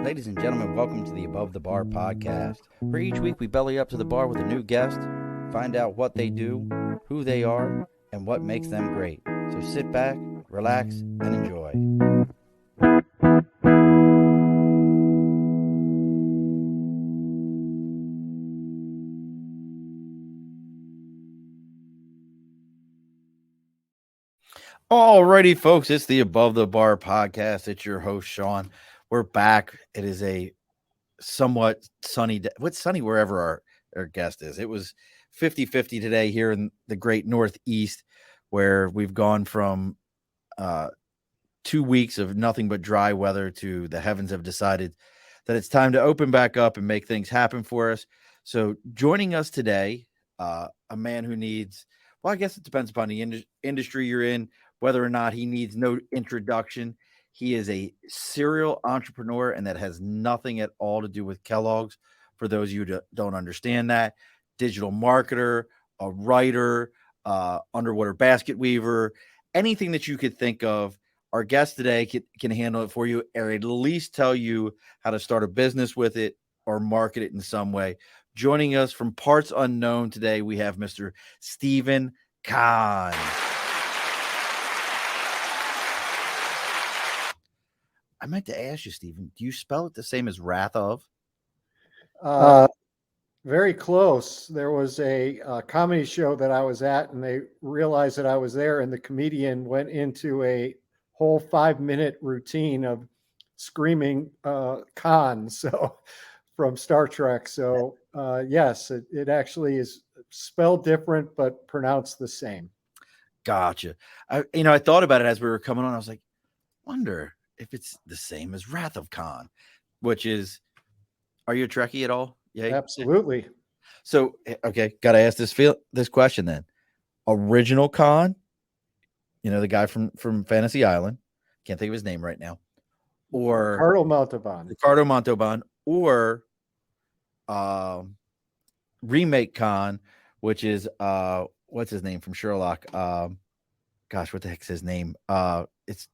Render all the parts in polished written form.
Ladies and gentlemen, welcome to the Above the Bar podcast, where each week we belly up to the bar with a new guest, find out what they do, who they are, and what makes them great. So sit back, relax, and enjoy. Alrighty, folks, it's the Above the Bar podcast. It's your host, Sean. We're back. It is a somewhat sunny day. What's sunny wherever our guest is. It was 50-50 today here in the great Northeast, where we've gone from 2 weeks of nothing but dry weather to the heavens have decided that it's time to open back up and make things happen for us. So joining us today, a man who needs, well, I guess it depends upon the industry you're in, whether or not he needs no introduction. He is a serial entrepreneur, and that has nothing at all to do with Kellogg's. For those of you who don't understand that, digital marketer, a writer, underwater basket weaver, anything that you could think of. Our guest today can handle it for you, or at least tell you how to start a business with it or market it in some way. Joining us from parts unknown today, we have Mr. Steve Kahan. I meant to ask you, Stephen, do you spell it the same as Wrath of? Very close. There was a comedy show that I was at, and they realized that I was there, and the comedian went into a whole 5-minute routine of screaming Khan, so from Star Trek. So yes, it actually is spelled different, but pronounced the same. Gotcha. I thought about it as we were coming on. I was like, wonder if it's the same as Wrath of Khan, which is, are you a Trekkie at all? Yeah, absolutely. So, okay, got to ask this question then. Original Khan, the guy from Fantasy Island, can't think of his name right now, or Ricardo Montalban, or remake Khan, which is what's his name from Sherlock? Gosh, what the heck's his name? It's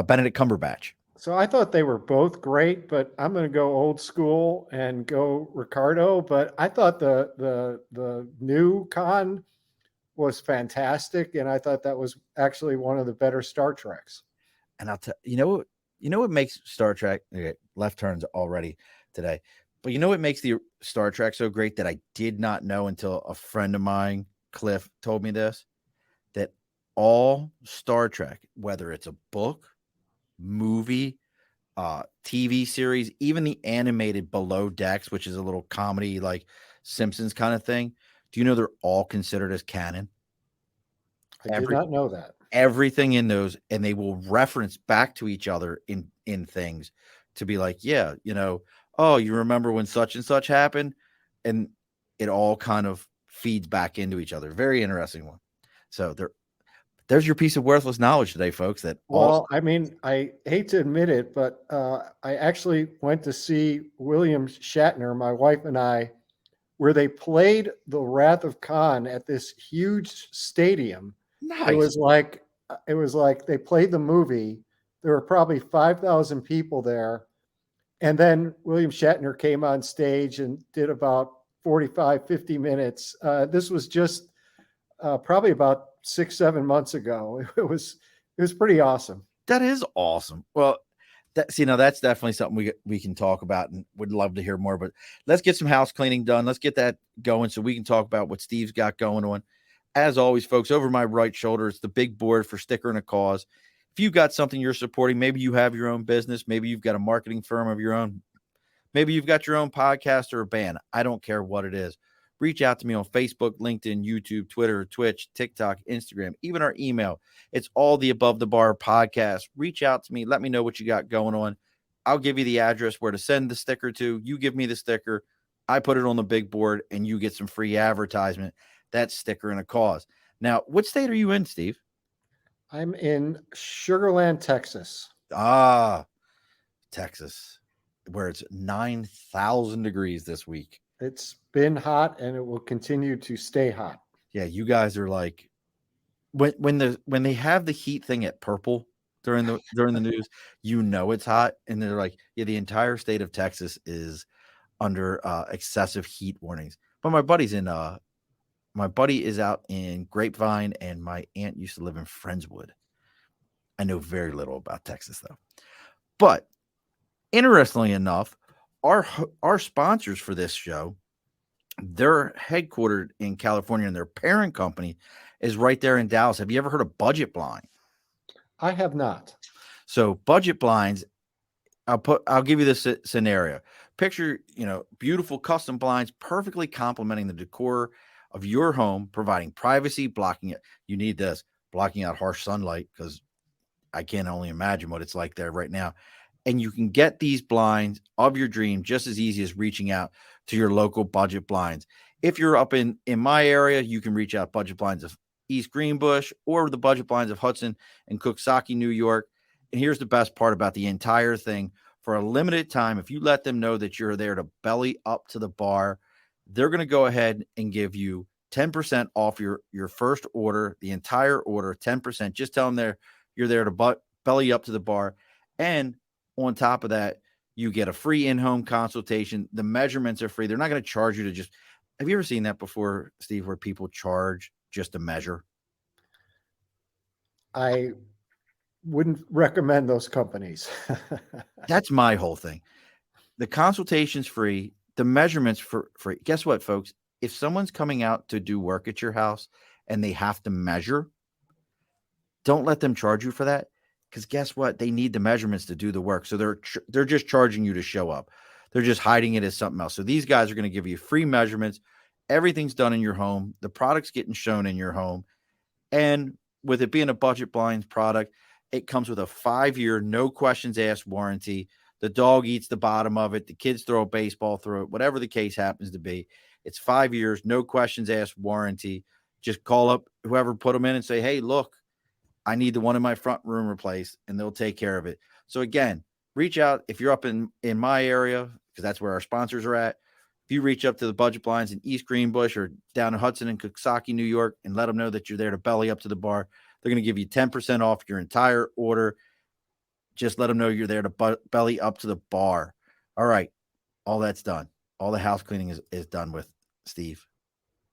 Benedict Cumberbatch. So I thought they were both great, but I'm going to go old school and go Ricardo. But I thought the new Khan was fantastic, and I thought that was actually one of the better Star Treks. And I'll tell you what makes Star Trek, okay, left turns already today, but what makes the Star Trek so great that I did not know until a friend of mine, Cliff, told me this, that all Star Trek, whether it's a book, movie, TV series, even the animated Below Decks, which is a little comedy like Simpsons kind of thing, do you know they're all considered as canon? I did not know that. Everything in those, and they will reference back to each other in things to be like, yeah, oh, you remember when such and such happened? And it all kind of feeds back into each other. Very interesting one. So there's your piece of worthless knowledge today, folks. I hate to admit it, but I actually went to see William Shatner, my wife and I, where they played The Wrath of Khan at this huge stadium. Nice. It was like they played the movie. There were probably 5,000 people there. And then William Shatner came on stage and did about 45, 50 minutes. This was just probably about 6-7 months ago. It was pretty awesome. That is awesome. Well, that's definitely something we can talk about and would love to hear more. But let's get some house cleaning done. Let's get that going so we can talk about what Steve's got going on. As always, folks, over my right shoulder, it's the big board for Sticker and a Cause. If you've got something you're supporting, maybe you have your own business, maybe you've got a marketing firm of your own, maybe you've got your own podcast or a band. I don't care what it is. Reach out to me on Facebook, LinkedIn, YouTube, Twitter, Twitch, TikTok, Instagram, even our email. It's all the Above the Bar podcast. Reach out to me. Let me know what you got going on. I'll give you the address where to send the sticker to. You give me the sticker. I put it on the big board, and you get some free advertisement. That's Sticker and a Cause. Now, what state are you in, Steve? I'm in Sugar Land, Texas. Texas, where it's 9,000 degrees this week. It's been hot, and it will continue to stay hot. Yeah, you guys are like, when they have the heat thing at Purple, during the news, you know it's hot, and they're like, yeah, the entire state of Texas is under excessive heat warnings. But my buddy is out in Grapevine, and my aunt used to live in Friendswood. I know very little about Texas though. But interestingly enough, our sponsors for this show, they're headquartered in California, and their parent company is right there in Dallas. Have you ever heard of Budget Blind? I have not. So Budget Blinds, I'll give you this scenario. Picture, beautiful custom blinds perfectly complementing the decor of your home, providing privacy, blocking it. You need this, blocking out harsh sunlight, because I can only imagine what it's like there right now. And you can get these blinds of your dream just as easy as reaching out to your local Budget Blinds. If you're up in my area, you can reach out Budget Blinds of East Greenbush or the Budget Blinds of Hudson and Coxsackie, New York. And here's the best part about the entire thing. For a limited time, if you let them know that you're there to belly up to the bar, they're going to go ahead and give you 10% off your first order, the entire order, 10%. Just tell them you're there to belly up to the bar. And on top of that, you get a free in-home consultation. The measurements are free. They're not going to charge you to just. Have you ever seen that before, Steve, where people charge just to measure? I wouldn't recommend those companies. That's my whole thing. The consultation's free. The measurements for free. Guess what, folks? If someone's coming out to do work at your house and they have to measure, don't let them charge you for that. Because guess what? They need the measurements to do the work. So they're just charging you to show up. They're just hiding it as something else. So these guys are going to give you free measurements. Everything's done in your home. The product's getting shown in your home. And with it being a Budget Blinds product, it comes with a 5-year, no questions asked warranty. The dog eats the bottom of it. The kids throw a baseball through it. Whatever the case happens to be, it's 5 years, no questions asked warranty. Just call up whoever put them in and say, hey, look, I need the one in my front room replaced, and they'll take care of it. So again, reach out if you're up in my area, because that's where our sponsors are at. If you reach up to the Budget Blinds in East Greenbush or down in Hudson and Coxsackie, New York, and let them know that you're there to belly up to the bar, they're going to give you 10% off your entire order. Just let them know you're there to belly up to the bar. All right. All that's done. All the house cleaning is done with, Steve.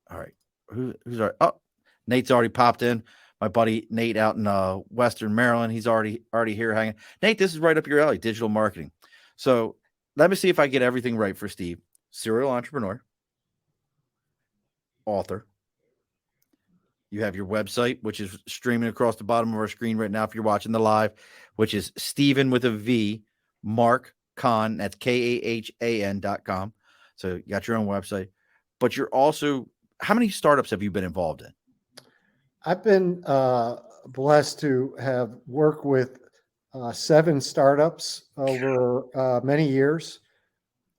All right. Who's our? Oh, Nate's already popped in. My buddy Nate out in Western Maryland. He's already here hanging. Nate, this is right up your alley, digital marketing. So let me see if I get everything right for Steve. Serial entrepreneur, author. You have your website, which is streaming across the bottom of our screen right now if you're watching the live, which is Stephen with a V, Mark Kahan. That's KAHAN.com. So you got your own website. But you're also, how many startups have you been involved in? I've been blessed to have worked with 7 startups over many years,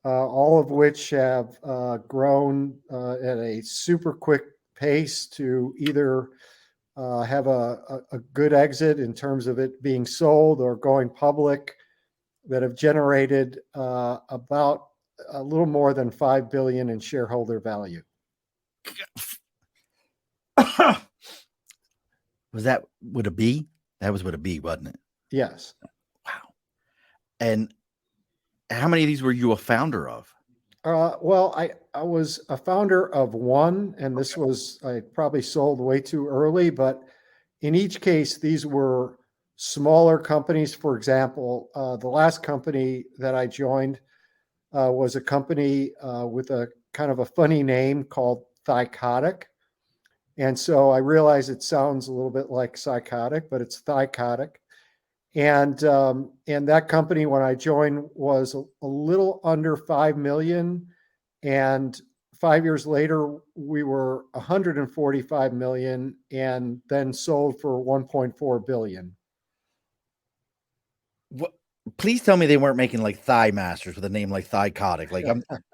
all of which have grown at a super quick pace to either have a good exit in terms of it being sold or going public, that have generated about a little more than $5 billion in shareholder value. Was that with a B? That was with a B, wasn't it? Yes. Wow. And how many of these were you a founder of? Well, I was a founder of one, and this was, I probably sold way too early, but in each case, these were smaller companies. For example, the last company that I joined was a company with a kind of a funny name called Thycotic. And so I realize it sounds a little bit like psychotic, but it's Thycotic. And that company, when I joined, was a little under 5 million. And 5 years later, we were 145 million, and then sold for 1.4 billion. What? Please tell me they weren't making like Thigh Masters with a name like Thycotic. Like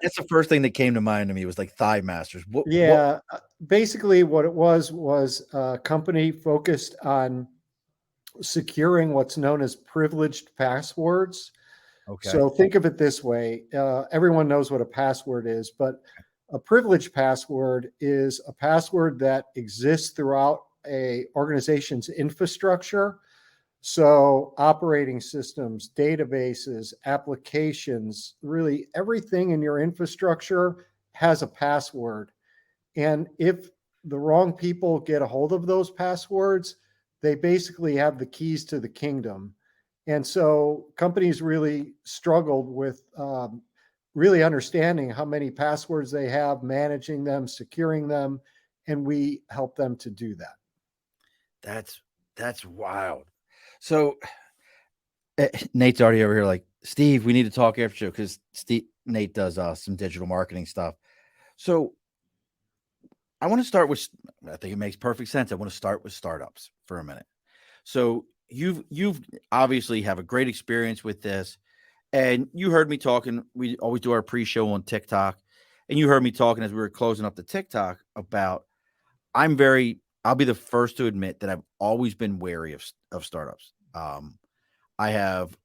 that's the first thing that came to mind to me was like Thigh Masters. Yeah, basically what it was a company focused on securing what's known as privileged passwords. Okay. So think of it this way. Everyone knows what a password is, but a privileged password is a password that exists throughout a organization's infrastructure. So operating systems, databases, applications, really everything in your infrastructure has a password. And if the wrong people get a hold of those passwords, they basically have the keys to the kingdom. And so companies really struggled with really understanding how many passwords they have, managing them, securing them, and we help them to do that. That's that's wild. So Nate's already over here like, Steve, we need to talk after show because Steve Nate does some digital marketing stuff. So I want to start with, I think it makes perfect sense. I want to start with startups for a minute. So you've obviously have a great experience with this. And you heard me talking. We always do our pre-show on TikTok. And you heard me talking as we were closing up the TikTok about I'll be the first to admit that I've always been wary of startups. I have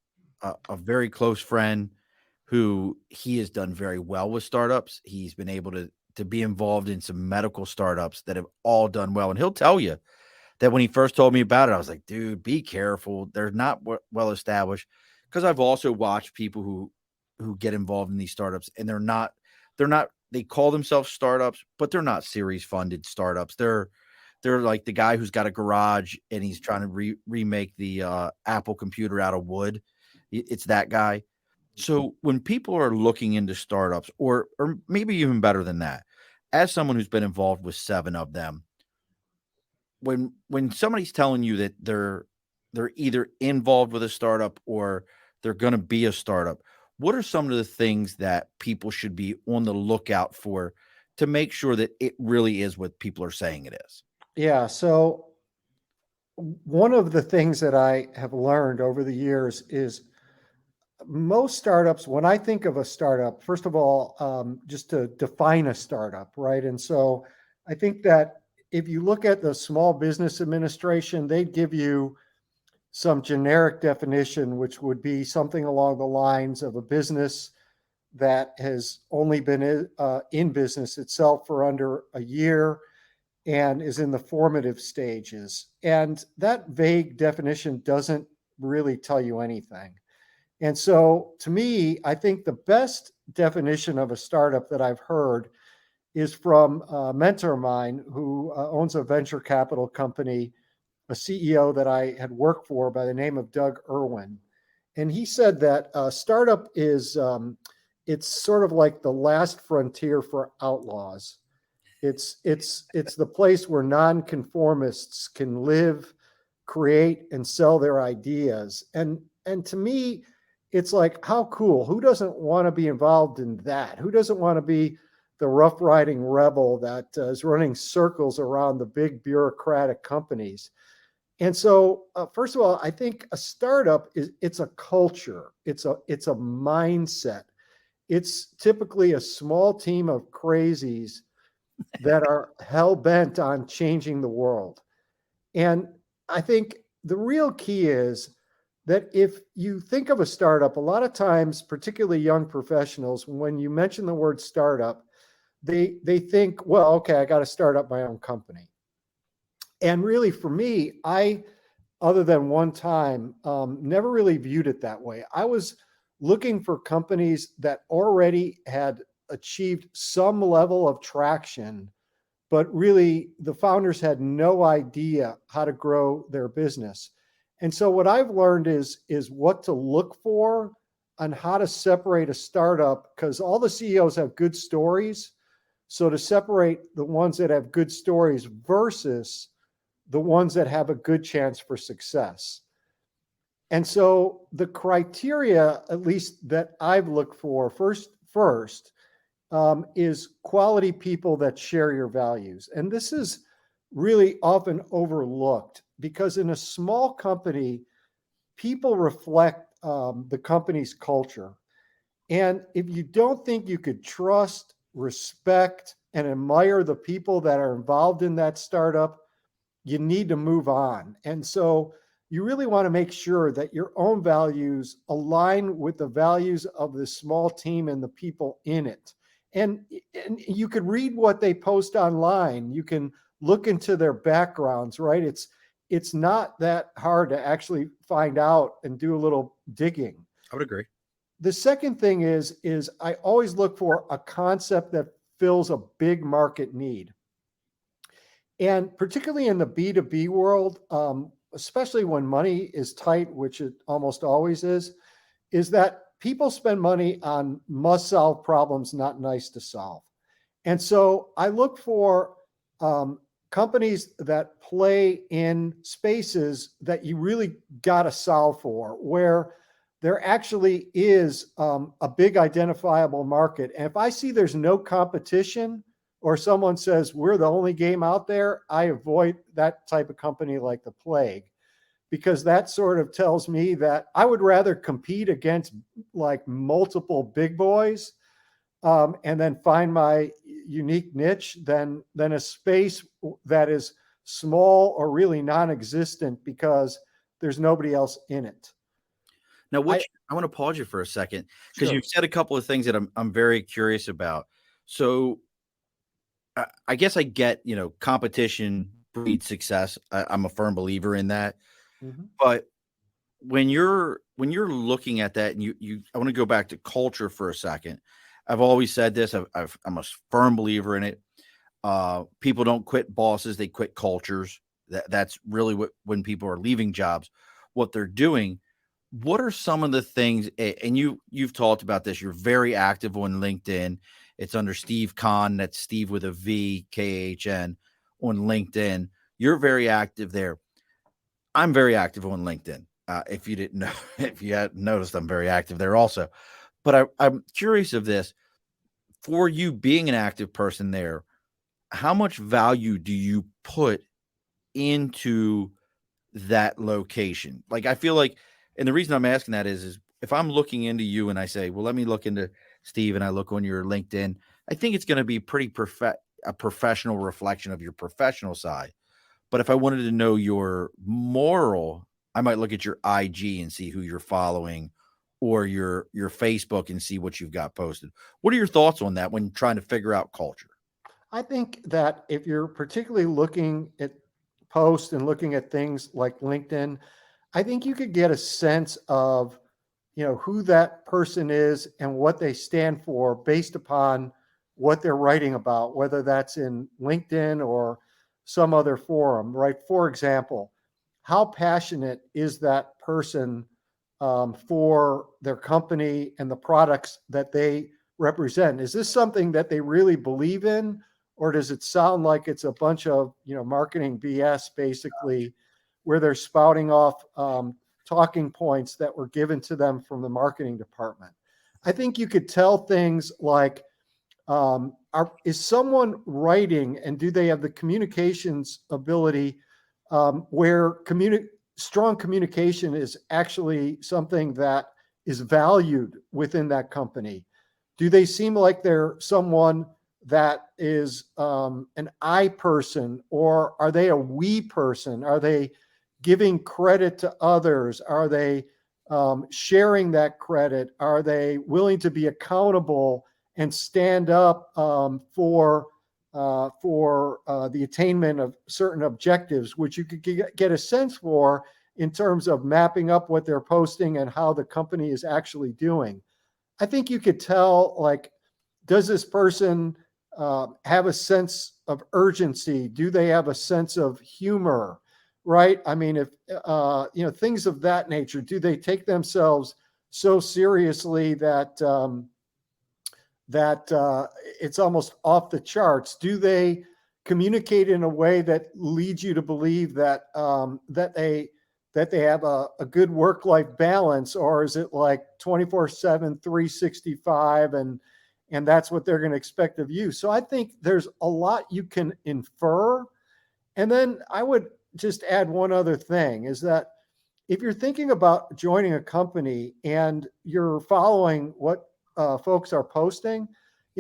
a very close friend who he has done very well with startups. He's been able to be involved in some medical startups that have all done well. And he'll tell you that when he first told me about it, I was like, dude, be careful. They're not well established. Because I've also watched people who get involved in these startups and they call themselves startups, but they're not series funded startups. They're like the guy who's got a garage and he's trying to remake the Apple computer out of wood. It's that guy. So when people are looking into startups, or maybe even better than that, as someone who's been involved with 7 of them, when somebody's telling you that they're either involved with a startup or they're going to be a startup, what are some of the things that people should be on the lookout for to make sure that it really is what people are saying it is? Yeah. So one of the things that I have learned over the years is most startups, when I think of a startup, first of all, just to define a startup, right? And so I think that if you look at the Small Business Administration, they'd give you some generic definition, which would be something along the lines of a business that has only been in business itself for under a year and is in the formative stages. And that vague definition doesn't really tell you anything. And so, to me, I think the best definition of a startup that I've heard is from a mentor of mine who owns a venture capital company, a CEO that I had worked for by the name of Doug Irwin. And he said that a startup is it's sort of like the last frontier for outlaws. It's the place where nonconformists can live, create, and sell their ideas. And to me, it's like, how cool. Who doesn't want to be involved in that? Who doesn't want to be the rough riding rebel that is running circles around the big bureaucratic companies? And so, first of all, I think a startup it's a culture. It's a mindset. It's typically a small team of crazies that are hell bent on changing the world. And I think the real key is that if you think of a startup, a lot of times, particularly young professionals, when you mention the word startup, they think, well, okay, I got to start up my own company. And really, for me, other than one time, never really viewed it that way. I was looking for companies that already had achieved some level of traction, but really the founders had no idea how to grow their business. And so what I've learned is what to look for on how to separate a startup, because all the CEOs have good stories. So to separate the ones that have good stories versus the ones that have a good chance for success. And so the criteria, at least that I've looked for first is quality people that share your values. And this is really often overlooked because in a small company, people reflect the company's culture. And if you don't think you could trust, respect, and admire the people that are involved in that startup, you need to move on. And so you really want to make sure that your own values align with the values of the small team and the people in it. And you can read what they post online. You can look into their backgrounds, right? it's not that hard to actually find out and do a little digging. I would agree. The second thing is I always look for a concept that fills a big market need. And particularly in the B2B world, especially when money is tight, which it almost always is that people spend money on must solve problems, not nice to solve. And so I look for companies that play in spaces that you really got to solve for, where there actually is a big identifiable market. And if I see there's no competition, or someone says we're the only game out there, I avoid that type of company like the plague, because that sort of tells me that I would rather compete against like multiple big boys and then find my unique niche than a space that is small or really non-existent because there's nobody else in it. Now, I I want to pause you for a second because Sure. you've said a couple of things that I'm very curious about. So I guess I get, competition breeds success. I'm a firm believer in that. Mhm. But when you're looking at that, and I want to go back to culture for a second. I've always said this. I'm a firm believer in it. People don't quit bosses; they quit cultures. That's really what when people are leaving jobs, what they're doing. What are some of the things? And you've talked about this. You're very active on LinkedIn. It's under Steve Kahan. That's Steve with a V, Kahn on LinkedIn. You're very active there. I'm very active on LinkedIn. If you didn't know, if you hadn't noticed, I'm very active there also. But I'm curious of this for you being an active person there. How much value do you put into that location? Like, I feel like, and the reason I'm asking that is if I'm looking into you and I say, well, let me look into Steve, and I look on your LinkedIn, I think it's going to be a professional reflection of your professional side. But if I wanted to know your moral, I might look at your IG and see who you're following, or your Facebook and see what you've got posted. What are your thoughts on that when trying to figure out culture? I think that if you're particularly looking at posts and looking at things like LinkedIn, I think you could get a sense of, who that person is and what they stand for based upon what they're writing about, whether that's in LinkedIn or some other forum, right? For example, how passionate is that person for their company and the products that they represent? Is this something that they really believe in, or does it sound like it's a bunch of marketing BS, basically, where they're spouting off talking points that were given to them from the marketing department? I think you could tell things like, is someone writing, and do they have the communications ability where strong communication is actually something that is valued within that company? Do they seem like they're someone that is an I person, or are they a we person? Are they giving credit to others? Are they sharing that credit? Are they willing to be accountable and stand up for the attainment of certain objectives, which you could get a sense for in terms of mapping up what they're posting and how the company is actually doing? I think you could tell, like, does this person have a sense of urgency? Do they have a sense of humor? Right? I mean, if things of that nature. Do they take themselves so seriously that it's almost off the charts? Do they communicate in a way that leads you to believe that that they have a good work-life balance, or is it like 24/7, 365, and that's what they're going to expect of you? So I think there's a lot you can infer. And then I would just add one other thing, is that if you're thinking about joining a company and you're following what folks are posting,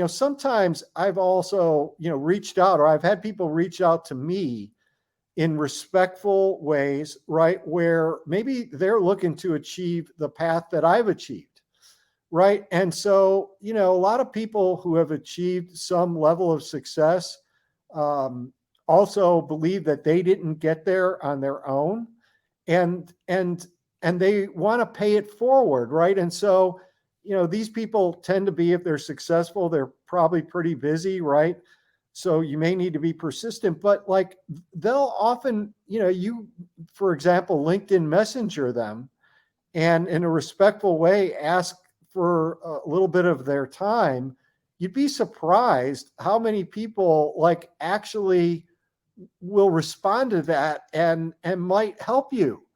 sometimes I've also, reached out, or I've had people reach out to me in respectful ways, right? Where maybe they're looking to achieve the path that I've achieved, right? And so, a lot of people who have achieved some level of success also believe that they didn't get there on their own, and and and they want to pay it forward, right? And so, these people tend to be, if they're successful, they're probably pretty busy, right? So you may need to be persistent, but like, they'll often, for example, LinkedIn Messenger them, and in a respectful way ask for a little bit of their time. You'd be surprised how many people like actually will respond to that and might help you,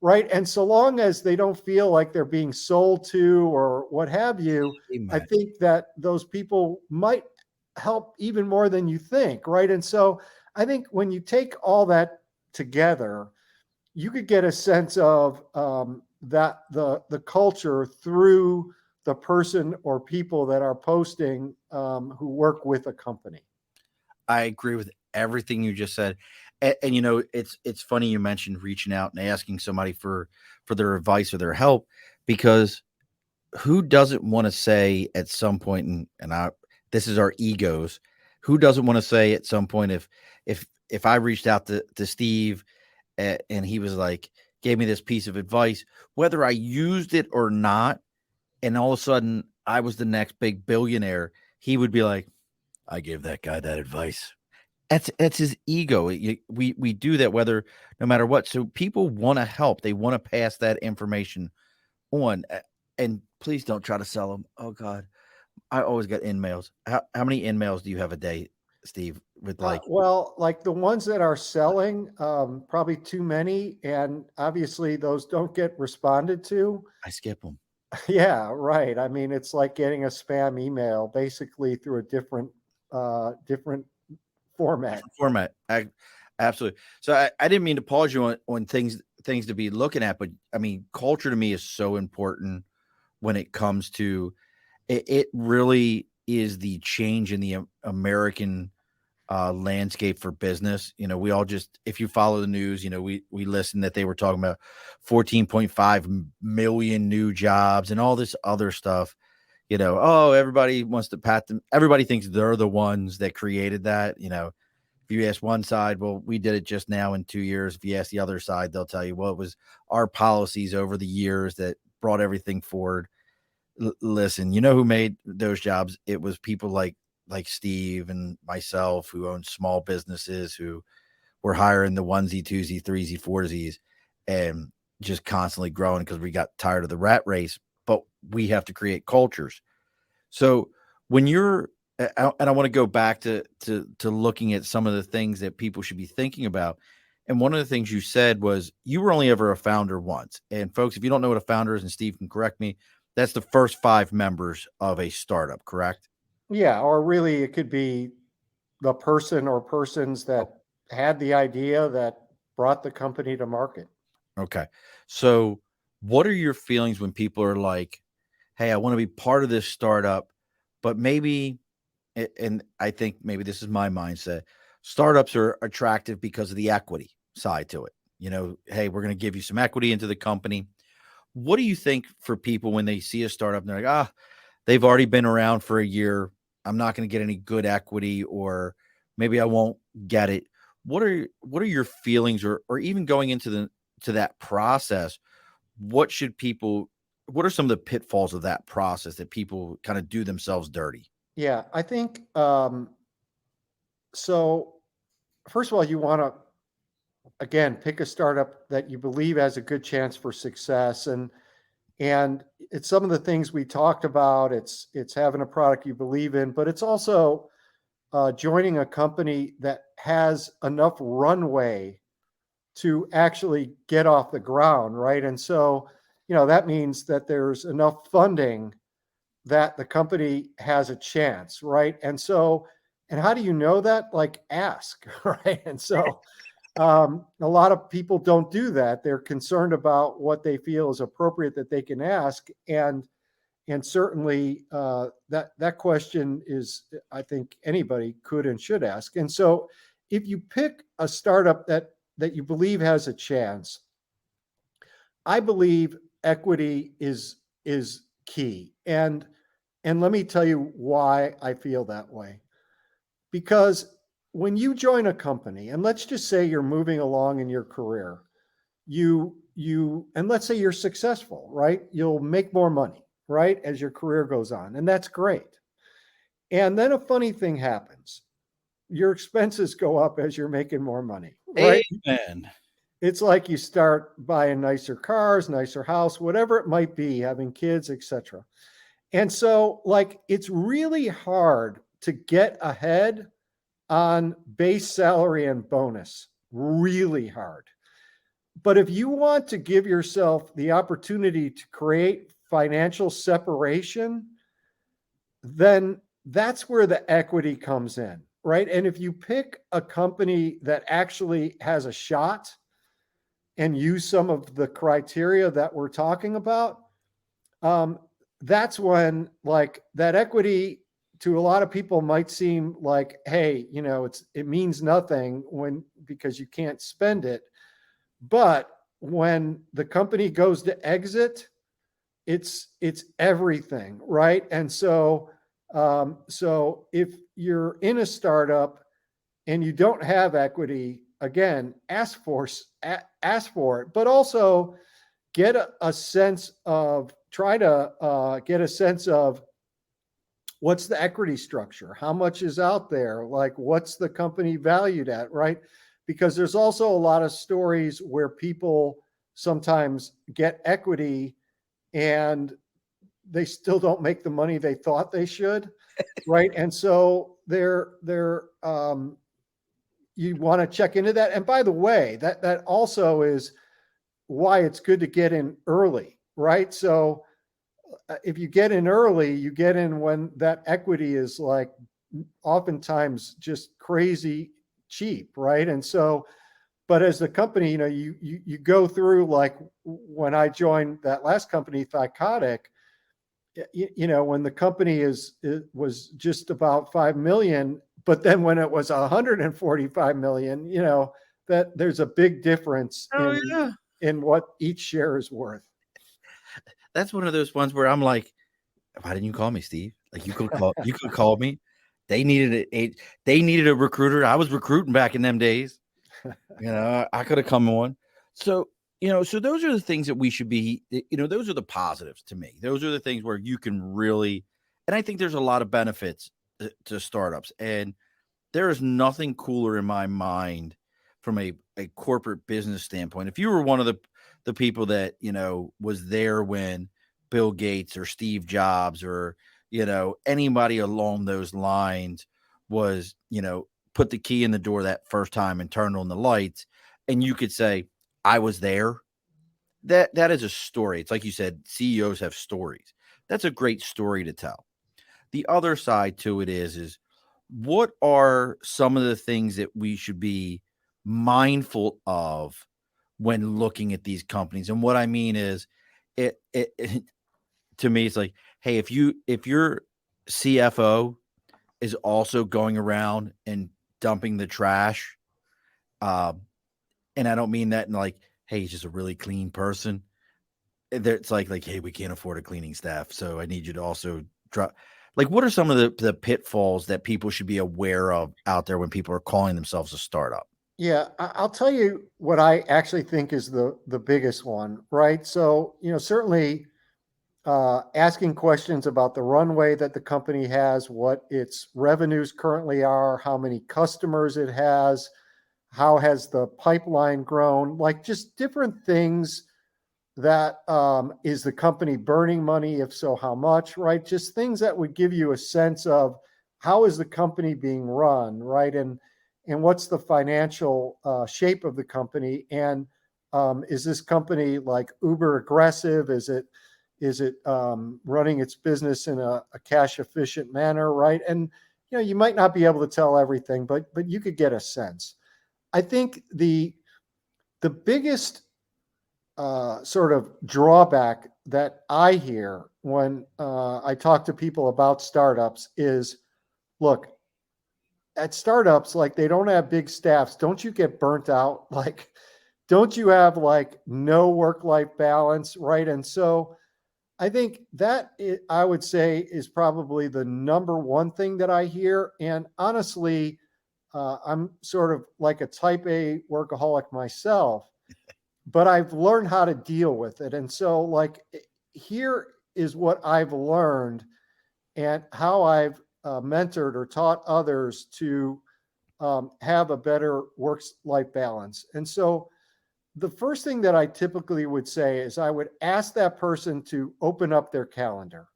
right? And so long as they don't feel like they're being sold to or what have you, I Amen. think that those people might help even more than you think, right? And so I think when you take all that together, you could get a sense of that the culture through the person or people that are posting, who work with a company. I agree with everything you just said. And it's funny you mentioned reaching out and asking somebody for their advice or their help, because who doesn't want to say at some point, and I this is our egos, who doesn't want to say at some point, if I reached out to Steve, and he was like, gave me this piece of advice, whether I used it or not, and all of a sudden I was the next big billionaire, he would be like, I gave that guy that advice. That's his ego. We do that whether no matter what. So people want to help. They want to pass that information on. And please don't try to sell them. Oh God, I always get in mails. How many in mails do you have a day, Steve? With like, Well, like the ones that are selling, probably too many, and obviously those don't get responded to. I skip them. Yeah, right. I mean, it's like getting a spam email, basically through a different format. Different format. Absolutely. So I didn't mean to pause you on things to be looking at, but I mean, culture to me is so important when it comes to it. It really is the change in the American landscape for business. We all just, if you follow the news, we listened that they were talking about 14.5 million new jobs and all this other stuff. Oh, everybody wants to pat them. Everybody thinks they're the ones that created that. If you ask one side, well, we did it just now in 2 years. If you ask the other side, they'll tell you, well, it was our policies over the years that brought everything forward. Listen, you know who made those jobs? It was people like Steve and myself, who own small businesses, who were hiring the onesie, twosie, threesie, foursies, and just constantly growing because we got tired of the rat race. But we have to create cultures. So when you're, and I want to go back to looking at some of the things that people should be thinking about. And one of the things you said was you were only ever a founder once. And folks, if you don't know what a founder is, and Steve can correct me, that's the first 5 members of a startup, correct? Yeah, or really, it could be the person or persons Oh, that had the idea that brought the company to market. okay. So what are your feelings when people are like, hey, I want to be part of this startup, but maybe, and I think maybe this is my mindset. Startups are attractive because of the equity side to it. Hey, we're going to give you some equity into the company. What do you think for people when they see a startup and they're like, they've already been around for a year. I'm not going to get any good equity, or maybe I won't get it. What are your feelings, or even going into to that process? What should people? What are some of the pitfalls of that process that people kind of do themselves dirty? Yeah, I think, so. First of all, you want to, again, pick a startup that you believe has a good chance for success, and it's some of the things we talked about. It's having a product you believe in, but it's also joining a company that has enough runway to actually get off the ground, right? And so, that means that there's enough funding that the company has a chance, right? And so, and how do you know that? Like, ask, right? And so, a lot of people don't do that. They're concerned about what they feel is appropriate that they can ask, and certainly, that question is, I think anybody could and should ask. And so, if you pick a startup that you believe has a chance, I believe equity is key. And let me tell you why I feel that way. Because when you join a company, and let's just say you're moving along in your career, and let's say you're successful, right? You'll make more money, right, as your career goes on, and that's great. And then a funny thing happens. Your expenses go up as you're making more money, right? Amen. It's like you start buying nicer cars, nicer house, whatever it might be, having kids, etc. And so, like, it's really hard to get ahead on base salary and bonus, really hard. But if you want to give yourself the opportunity to create financial separation, then that's where the equity comes in, right? And if you pick a company that actually has a shot and use some of the criteria that we're talking about, um, that's when, like, that equity to a lot of people might seem like, hey, it means nothing when, because you can't spend it. But when the company goes to exit, it's everything, right? And so if you're in a startup and you don't have equity, again, ask for it, but also get a sense of, try to get a sense of what's the equity structure, how much is out there, like what's the company valued at, right? Because there's also a lot of stories where people sometimes get equity and they still don't make the money they thought they should, right? And so you want to check into that. And by the way, that also is why it's good to get in early, right? So if you get in early, you get in when that equity is, like, oftentimes just crazy cheap, right? And so, but as the company, you go through, like when I joined that last company, Thycotic, when the company it was just about 5 million, but then when it was 145 million, that there's a big difference Oh yeah. in what each share is worth. That's one of those ones where I'm like, why didn't you call me, Steve? Like you could call me. They needed they needed a recruiter. I was recruiting back in them days. I could have come on. So, so those are the things that we should be, those are the positives to me. Those are the things where you can really, and I think there's a lot of benefits to startups. And there is nothing cooler in my mind from a corporate business standpoint. If you were one of the people that, was there when Bill Gates or Steve Jobs or, anybody along those lines was, put the key in the door that first time and turned on the lights, and you could say, I was there. That is a story. It's like you said, CEOs have stories. That's a great story to tell. The other side to it is what are some of the things that we should be mindful of when looking at these companies? And what I mean is it to me, it's like, hey, if your CFO is also going around and dumping the trash, um, and I don't mean that in like, hey, he's just a really clean person. It's like, hey, we can't afford a cleaning staff, so I need you to also drop. Like, what are some of the pitfalls that people should be aware of out there when people are calling themselves a startup? Yeah, I'll tell you what I actually think is the biggest one, right? So, certainly asking questions about the runway that the company has, what its revenues currently are, how many customers it has, how has the pipeline grown, like just different things that is the company burning money? If so, how much, right? Just things that would give you a sense of how is the company being run, right? And what's the financial shape of the company? And is this company like uber aggressive? Is it running its business in a cash efficient manner, right? And you might not be able to tell everything, but you could get a sense. I think the biggest sort of drawback that I hear when I talk to people about startups is, look, at startups, like, they don't have big staffs. Don't you get burnt out? Like, don't you have, like, no work-life balance, right? And so I think that I would say is probably the number one thing that I hear. And honestly, I'm sort of like a type A workaholic myself, but I've learned how to deal with it. And so, like, here is what I've learned and how I've mentored or taught others to have a better work-life balance. And so, the first thing that I typically would say is I would ask that person to open up their calendar.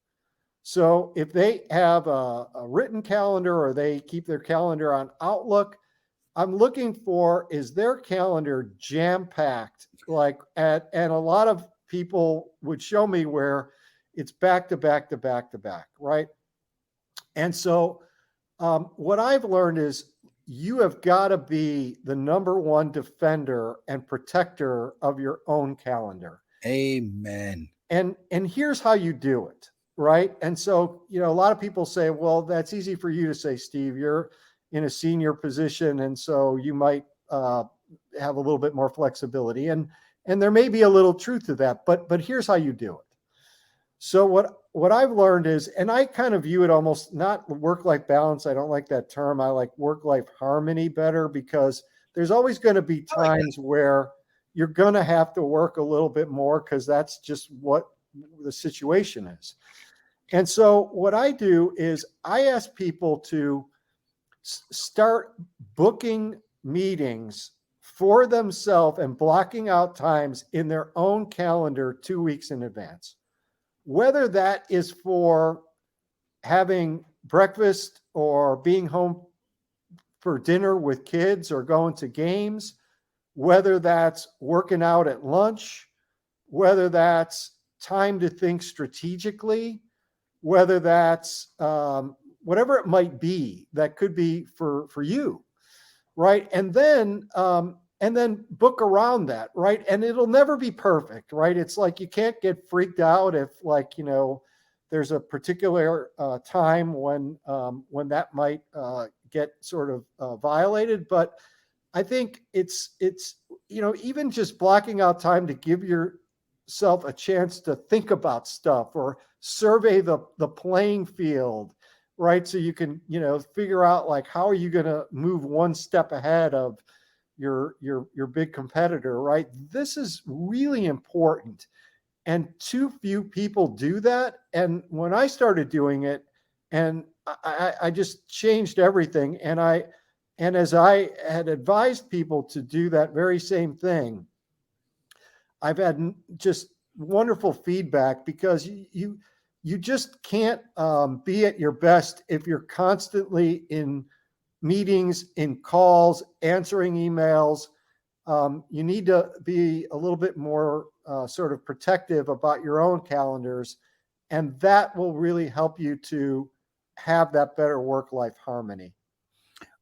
So if they have a written calendar or they keep their calendar on Outlook, I'm looking for, is their calendar jam packed? And a lot of people would show me where it's back to back to back to back, right? And so what I've learned is you have got to be the number one defender and protector of your own calendar. Amen. And here's how you do it, right? And so, a lot of people say, well, that's easy for you to say, Steve. You're in a senior position, and so you might have a little bit more flexibility. And there may be a little truth to that, but here's how you do it. So what I've learned is, and I kind of view it almost not work-life balance. I don't like that term. I like work-life harmony better, because there's always going to be times where you're going to have to work a little bit more because that's just what the situation is. And so what I do is I ask people to start booking meetings for themselves and blocking out times in their own calendar 2 weeks in advance. Whether that is for having breakfast or being home for dinner with kids or going to games, whether that's working out at lunch, whether that's time to think strategically, whether that's whatever it might be that could be for you, right? And then book around that, right? And it'll never be perfect, right? It's like you can't get freaked out if, like, there's a particular time when that might get sort of violated. But I think it's even just blocking out time to give yourself a chance to think about stuff or survey the playing field, right? So you can figure out, like, how are you going to move one step ahead of your big competitor, right? This is really important, and too few people do that. And when I started doing it, and I just changed everything. And as I had advised people to do that very same thing, I've had just wonderful feedback, because you just can't be at your best if you're constantly in meetings, in calls, answering emails. You need to be a little bit more sort of protective about your own calendars, and that will really help you to have that better work-life harmony.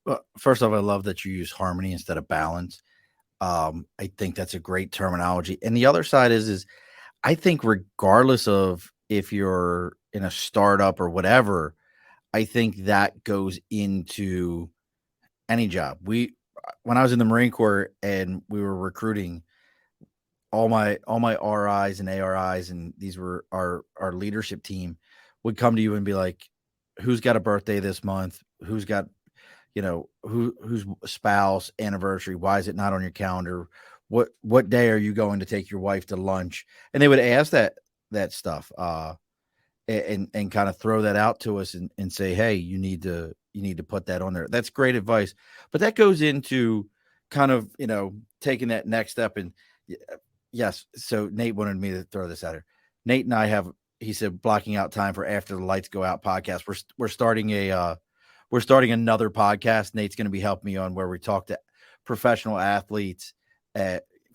Well, first off, I love that you use harmony instead of balance. I think that's a great terminology. And the other side is I think regardless of if you're in a startup or whatever, I think that goes into any job. When I was in the Marine Corps and we were recruiting, all my RIs and ARIs, and these were our leadership team, would come to you and be like, who's got a birthday this month? Who's got, whose spouse anniversary? Why is it not on your calendar? What day are you going to take your wife to lunch? And they would ask that stuff, and kind of throw that out to us and say, hey, you need to put that on there. That's great advice. But that goes into kind of, taking that next step. And yes, so Nate wanted me to throw this out here. Nate and I he said, blocking out time for After the Lights Go Out podcast. We're starting another podcast. Nate's going to be helping me on, where we talk to professional athletes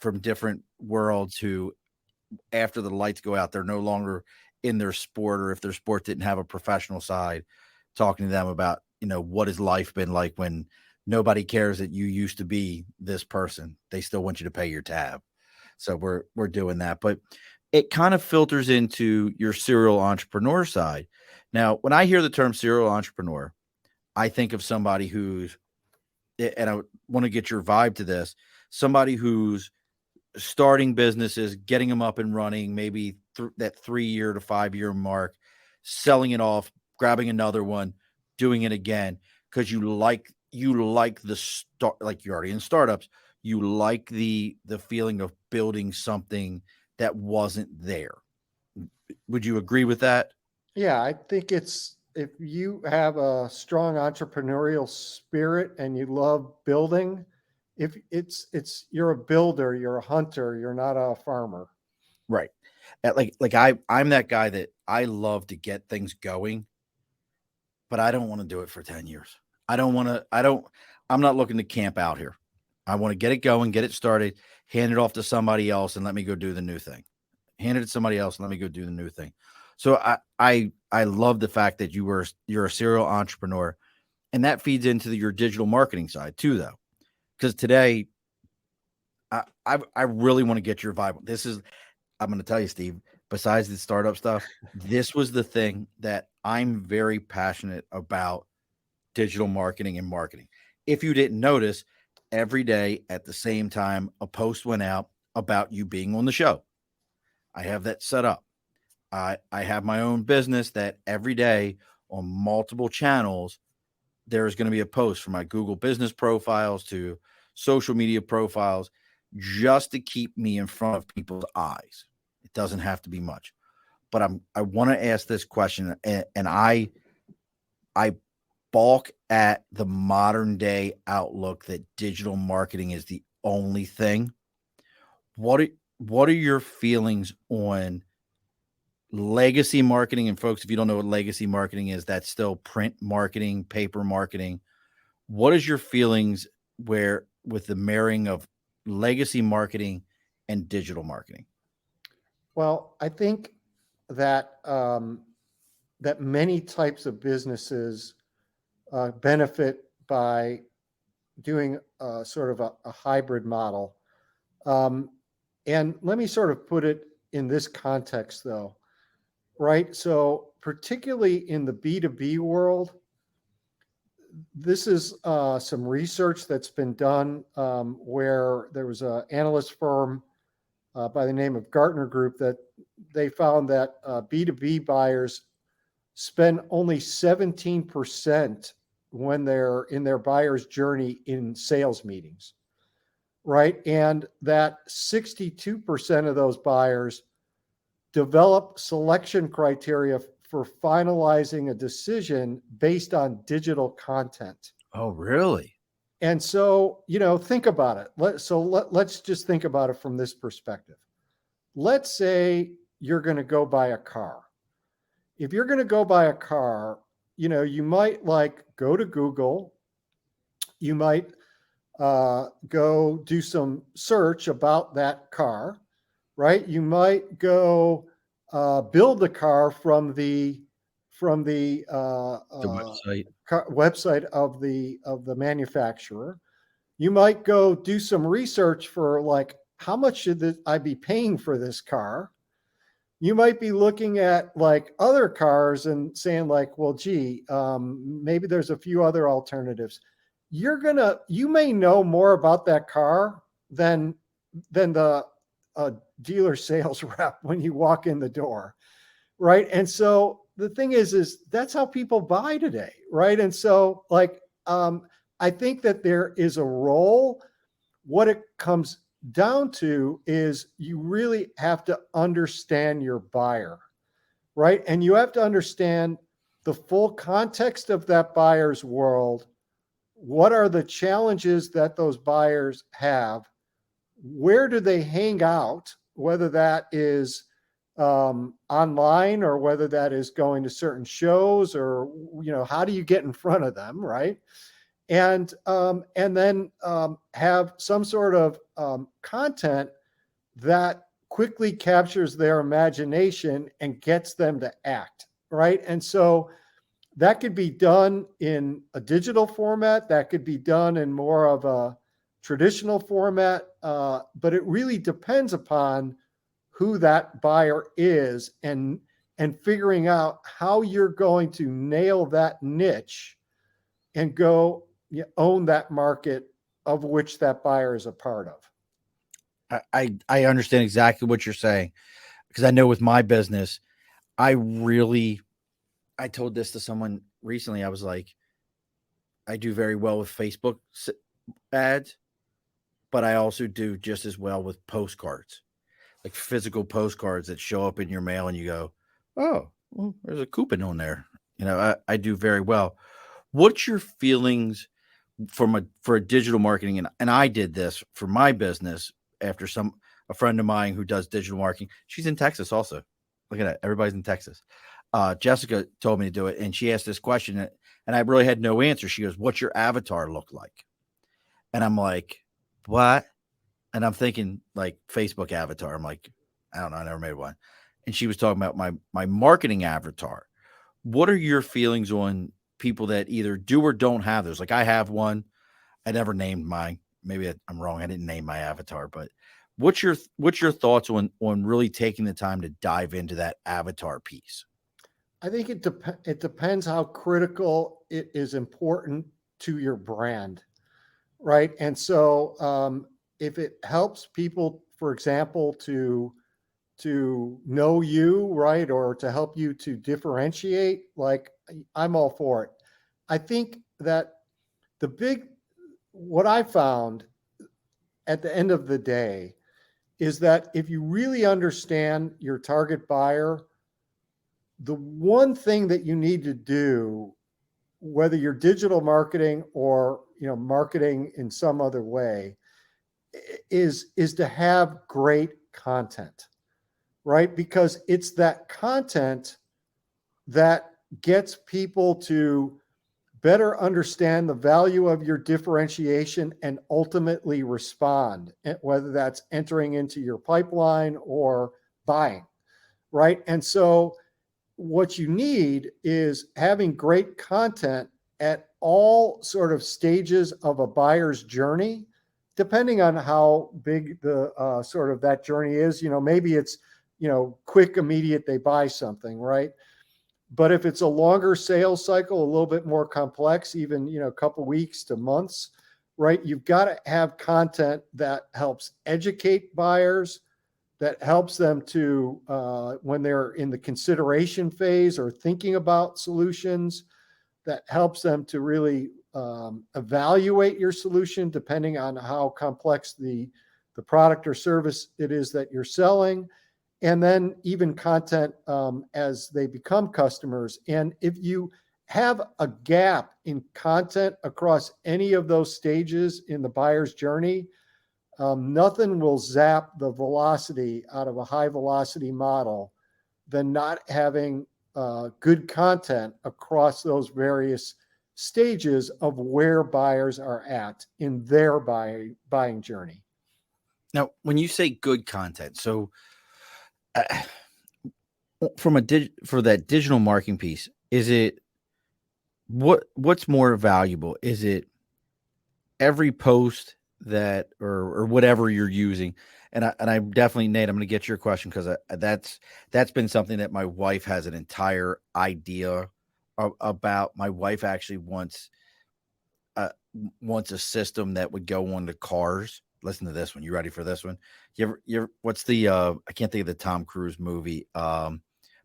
from different worlds who, after the lights go out, they're no longer in their sport, or if their sport didn't have a professional side, talking to them about, what has life been like when nobody cares that you used to be this person. They still want you to pay your tab. So we're doing that, but it kind of filters into your serial entrepreneur side. Now, when I hear the term serial entrepreneur, I think of somebody who's, and I want to get your vibe to this, somebody who's starting businesses, getting them up and running, maybe that 3 year to 5 year mark, selling it off, grabbing another one, doing it again, because you like you like the start, like you're already in startups, you like the feeling of building something that wasn't there. Would you agree with that? Yeah, I think it's if you have a strong entrepreneurial spirit and you love building, if it's you're a builder, you're a hunter, you're not a farmer. Right. I'm that guy that I love to get things going, but I don't want to do it for 10 years. I don't want to, I don't, I'm not looking to camp out here. I want to get it going, get it started, hand it off to somebody else and let me go do the new thing. Hand it to somebody else and let me go do the new thing. So I love the fact that you're a serial entrepreneur, and that feeds into your digital marketing side too, though. Because today I really want to get your vibe. I'm going to tell you, Steve, besides the startup stuff, this was the thing that I'm very passionate about: digital marketing and marketing. If you didn't notice, every day at the same time, a post went out about you being on the show. I have that set up. I have my own business that every day on multiple channels, there's going to be a post from my Google business profiles to social media profiles just to keep me in front of people's eyes. It doesn't have to be much, but I want to ask this question, and I balk at the modern day outlook that digital marketing is the only thing. What are, what are your feelings on legacy marketing? And folks, if you don't know what legacy marketing is, that's still print marketing, paper marketing. What is your feelings where with the marrying of legacy marketing and digital marketing? Well, I think that that many types of businesses benefit by doing sort of a hybrid model. Um, and let me sort of put it in this context, though, right? So, particularly in the B2B world, this is some research that's been done where there was an analyst firm by the name of Gartner Group that they found that B2B buyers spend only 17% when they're in their buyer's journey in sales meetings, right? And that 62% of those buyers develop selection criteria for finalizing a decision based on digital content. Oh, really? And so, think about it. Let's just think about it from this perspective. Let's say you're going to go buy a car. If you're going to go buy a car, you might like go to Google. You might go do some search about that car, right? You might go build the car The website. website of the manufacturer. You might go do some research for like how much should I be paying for this car. You might be looking at like other cars and saying like, well, gee, maybe there's a few other alternatives. You may know more about that car than the dealer sales rep when you walk in the door, right? And so the thing is that's how people buy today, right? And so like, I think that there is a role. What it comes down to is you really have to understand your buyer, right? And you have to understand the full context of that buyer's world. What are the challenges that those buyers have? Where do they hang out? Whether that is online or whether that is going to certain shows, or how do you get in front of them, right? And then have some sort of content that quickly captures their imagination and gets them to act, right? And so that could be done in a digital format, that could be done in more of a traditional format, but it really depends upon who that buyer is and figuring out how you're going to nail that niche and go own that market of which that buyer is a part of. I understand exactly what you're saying, because I know with my business, I really I told this to someone recently. I was like, I do very well with Facebook ads, but I also do just as well with postcards, like physical postcards that show up in your mail and you go, oh, well, there's a coupon on there. I do very well. What's your feelings for a digital marketing? And I did this for my business after a friend of mine who does digital marketing. She's in Texas also. Look at that. Everybody's in Texas. Jessica told me to do it, and she asked this question, and I really had no answer. She goes, "What's your avatar look like?" And I'm like, "What?" And I'm thinking like Facebook avatar. I'm like, I don't know. I never made one. And she was talking about my marketing avatar. What are your feelings on people that either do or don't have those? Like I have one. I never named mine. Maybe I'm wrong. I didn't name my avatar, but what's your thoughts on really taking the time to dive into that avatar piece? I think it depends how critical it is important to your brand, right? And so, if it helps people, for example, to know you, right, or to help you to differentiate, like I'm all for it. I think that the big what I found at the end of the day is that if you really understand your target buyer, the one thing that you need to do, whether you're digital marketing or marketing in some other way, is to have great content, right? Because it's that content that gets people to better understand the value of your differentiation and ultimately respond, whether that's entering into your pipeline or buying, right? And so what you need is having great content at all sort of stages of a buyer's journey, depending on how big the sort of that journey is. Maybe it's quick, immediate, they buy something, right? But if it's a longer sales cycle, a little bit more complex, even a couple weeks to months, right? You've got to have content that helps educate buyers, that helps them to when they're in the consideration phase or thinking about solutions, that helps them to really evaluate your solution depending on how complex the product or service it is that you're selling, and then even content as they become customers. And if you have a gap in content across any of those stages in the buyer's journey, nothing will zap the velocity out of a high velocity model than not having good content across those various stages of where buyers are at in their buying journey. Now, when you say good content, so uh, for that digital marketing piece, is it what's more valuable? Is it every post that or whatever you're using? And I definitely, Nate, I'm going to get your question because that's been something that my wife has an entire idea about. My wife actually uh, wants a system that would go on the cars. Listen to this one. You ready for this one? What's the I can't think of the Tom Cruise movie,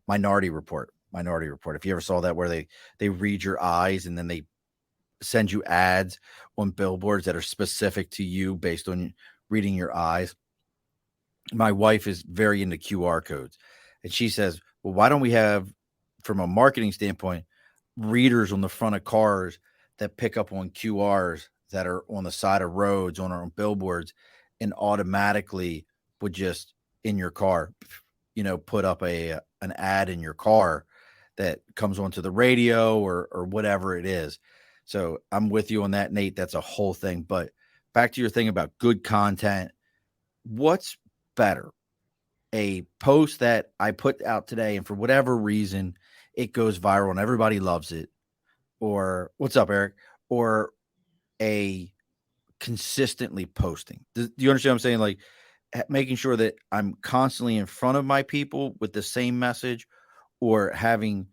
Minority Report. Minority Report. If you ever saw that, where they read your eyes and then they send you ads on billboards that are specific to you based on reading your eyes. My wife is very into QR codes, and she says, "Well, why don't we have, from a marketing standpoint, readers on the front of cars that pick up on QRs that are on the side of roads, on our billboards, and automatically would just in your car, put up an ad in your car that comes onto the radio or whatever it is." So I'm with you on that, Nate. That's a whole thing. But back to your thing about good content, what's better? A post that I put out today, and for whatever reason, it goes viral and everybody loves it. Or what's up, Eric? Or a consistently posting. Do you understand what I'm saying? Like making sure that I'm constantly in front of my people with the same message, or having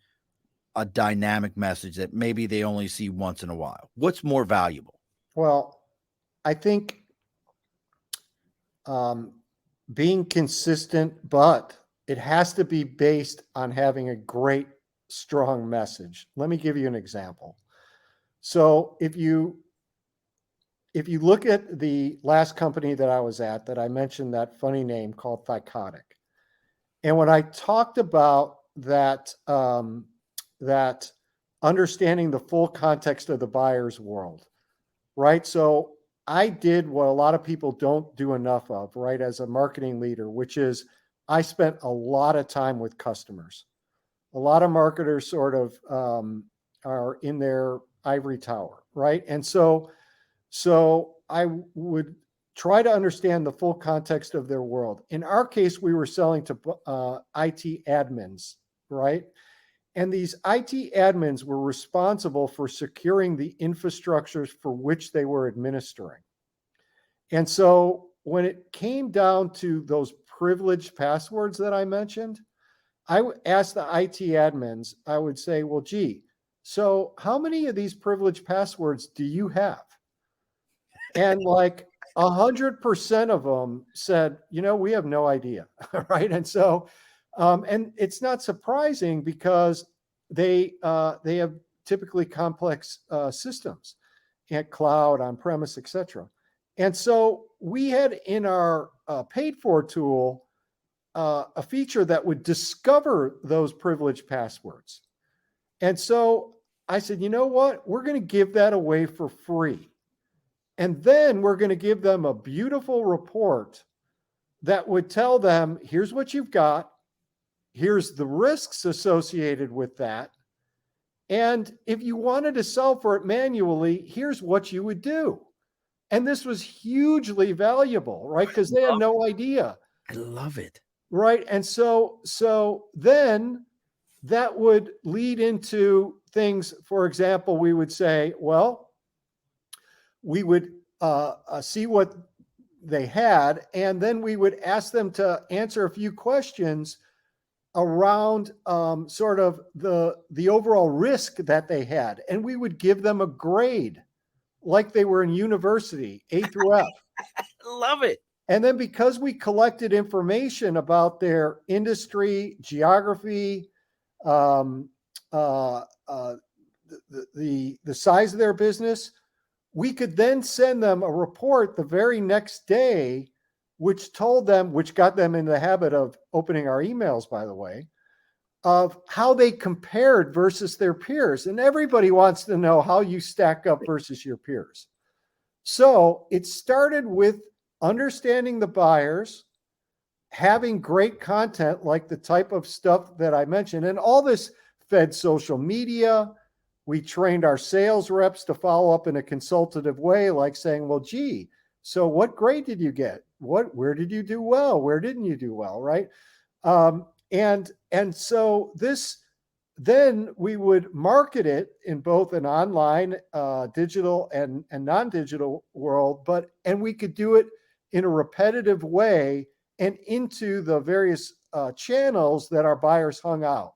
a dynamic message that maybe they only see once in a while. What's more valuable? Well, I think um, being consistent, but it has to be based on having a great, strong message. Let me give you an example. So if you look at the last company that I was at, that I mentioned that funny name called Thycotic, and when I talked about that, that understanding the full context of the buyer's world, right? So I did what a lot of people don't do enough of, right, as a marketing leader, which is I spent a lot of time with customers. A lot of marketers sort of are in their ivory tower, right? And so I would try to understand the full context of their world. In our case, we were selling to IT admins, right? And these IT admins were responsible for securing the infrastructures for which they were administering. And so when it came down to those privileged passwords that I mentioned, I would ask the IT admins, I would say, well, gee, so how many of these privileged passwords do you have? And like 100% of them said, we have no idea. Right. And so, and it's not surprising because they have typically complex systems at cloud, on premise, etc. And so we had in our paid for tool a feature that would discover those privileged passwords. And so I said, you know what? We're going to give that away for free. And then we're going to give them a beautiful report that would tell them, here's what you've got. Here's the risks associated with that. And if you wanted to solve for it manually, here's what you would do. And this was hugely valuable, right? Because they had no idea. I love it. Right. And so then that would lead into things. For example, we would say, well, we would see what they had, and then we would ask them to answer a few questions around sort of the overall risk that they had, and we would give them a grade like they were in university, A through F. Love it. And then because we collected information about their industry, geography, um, the size of their business, we could then send them a report the very next day, which got them in the habit of opening our emails, by the way, of how they compared versus their peers. And everybody wants to know how you stack up versus your peers. So it started with understanding the buyers, having great content like the type of stuff that I mentioned, and all this fed social media. We trained our sales reps to follow up in a consultative way, like saying, well, gee, so what grade did you get? Where did you do well? Where didn't you do well? Right. And so this, then we would market it in both an online, digital and non-digital world, and we could do it in a repetitive way and into the various channels that our buyers hung out.